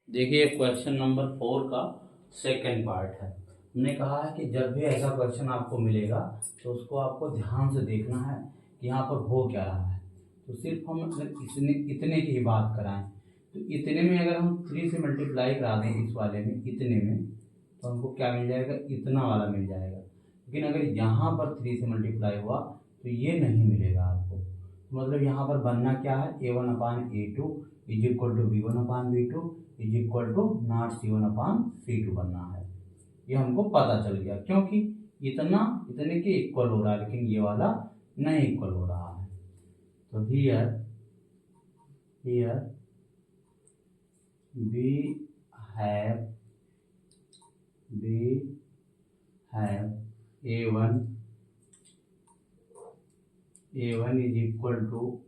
देखिए question number 4 का second part है। हमने कहा है कि जब भी ऐसा क्वेश्चन आपको मिलेगा तो उसको आपको ध्यान से देखना है कि यहाँ पर हो क्या रहा है। तो सिर्फ हम अगर इतने की ही बात कराएं तो इतने में अगर हम 3 से मल्टीप्लाई करा दें इस वाले में इतने में तो हमको क्या मिल जाएगा, इतना वाला मिल जाएगा। लेकिन अगर यहाँ पर 3 से मल्टीप्लाई हुआ तो ये नहीं मिलेगा आपको। मतलब यहाँ पर बनना क्या है, a1/a2 is equal to b1/b2 is equal to not c1/c2 बनना है। ये हमको पता चल गया क्योंकि इतना इतने के इक्वल हो रहा है लेकिन ये वाला नहीं इक्वल हो रहा है। तो here we have a1 is equal to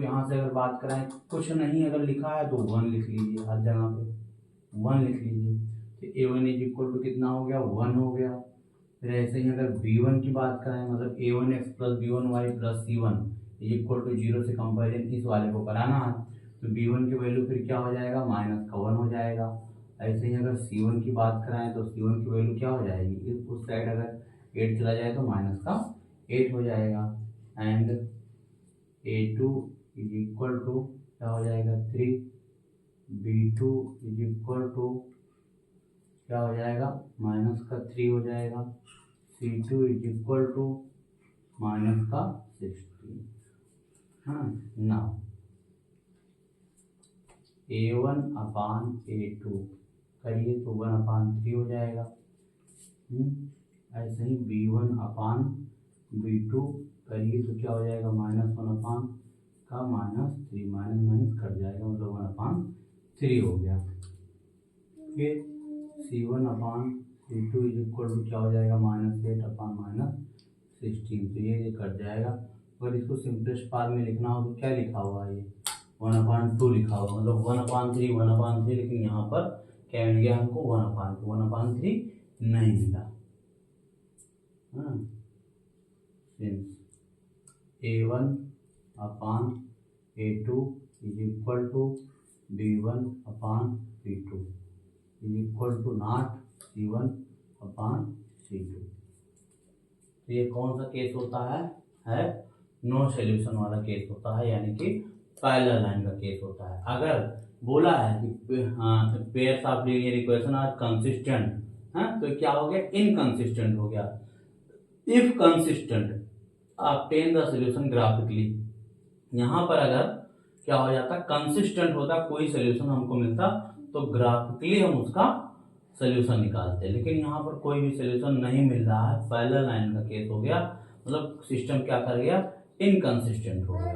यहाँ से अगर बात कराएं कुछ नहीं अगर लिखा है तो 1 लिख लीजिए, हर जगह पे 1 लिख लीजिए। तो a1 इज इक्वल टू कितना हो गया, 1 हो गया। फिर ऐसे ही अगर b1 की बात करें मतलब a1x plus b1y plus c1 is equal to 0 से कंपेरिजन इस वाले को कराना है तो b1 की वैल्यू फिर क्या हो जाएगा, -1 हो जाएगा। ऐसे ही अगर c1 की बात कराएं तो c1 की वैल्यू क्या हो जाएगी, उस साइड अगर 8 चला जाए तो -8 हो जाएगा। And a2 is equal to क्या हो जाएगा 3, b2 इज इक्वल टू क्या हो जाएगा -3 हो जाएगा, c2 इज इक्वल टू -16। हाँ ना a1/a2 करिए तो 1/3 हो जाएगा। ऐसे ही b1/b2 करिए तो क्या हो जाएगा, -1/3 माइनस कट जाएगा मतलब 1/3 हो गया। फिर c1/c2 इज इक्वल टू क्या हो जाएगा, -8/-16। तो ये कट जाएगा। अगर इसको सिंपलेस्ट फॉर्म में लिखना हो तो क्या लिखा हुआ है, ये 1/2 लिखा हुआ मतलब 1/3 लेकिन यहाँ पर क्या मिल गया हमको 1/3 नहीं मिला। a1/a2 is equal to b1/b2 is equal to not c1/c2। तो ये कौन सा केस होता है नो सॉल्यूशन वाला केस होता है, यानी कि पैरेलल लाइन का केस होता है। अगर बोला है कि pairs of linear equation are consistent तो क्या हो गया, इनकंसिस्टेंट हो गया। If consistent obtain the solution graphically, यहाँ पर अगर क्या हो जाता, कंसिस्टेंट होता कोई सॉल्यूशन हमको मिलता तो ग्राफिकली हम उसका सॉल्यूशन निकालते, लेकिन यहाँ पर कोई भी सॉल्यूशन नहीं मिल रहा है। पैरेलल लाइन का केस हो गया मतलब सिस्टम क्या कर गया, इनकंसिस्टेंट हो गया।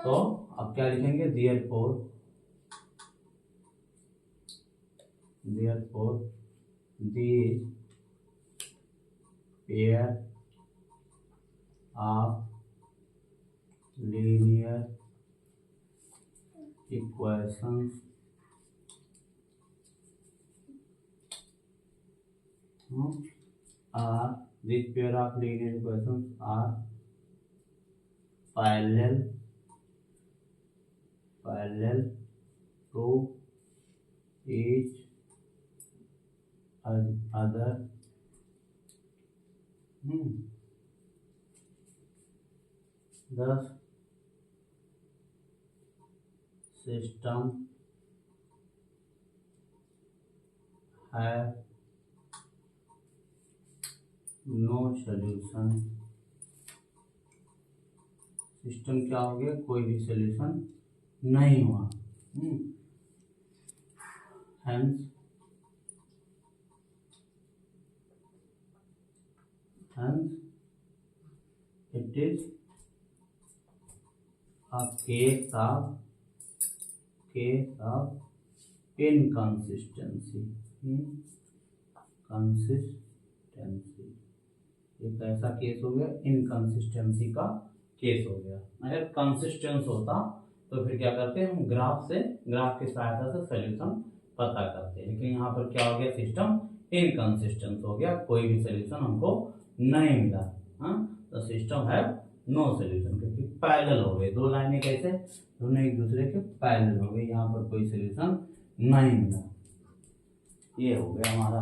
तो अब क्या लिखेंगे, therefore the pair of linear equations are this pair of linear equations are parallel to each other thus system have no solution। System क्या हो गया, कोई भी सॉल्यूशन नहीं हुआ। hence it is a case of inconsistency। एक ऐसा case हो गया, इनकंसिस्टेंसी का केस हो गया। अगर कंसिस्टेंस होता तो फिर क्या करते हैं, हम ग्राफ की सहायता से सॉल्यूशन पता करते हैं, लेकिन यहाँ पर क्या हो गया, सिस्टम इनकंसिस्टेंट हो गया, कोई भी सॉल्यूशन हमको नहीं मिला। द सिस्टम है नो सोल्यूशन, क्योंकि पैरेलल हो गए, दो लाइनें कैसे दोनों एक दूसरे के पैरेलल हो गए, यहाँ पर कोई सोल्यूशन नहीं मिला। ये हो गया हमारा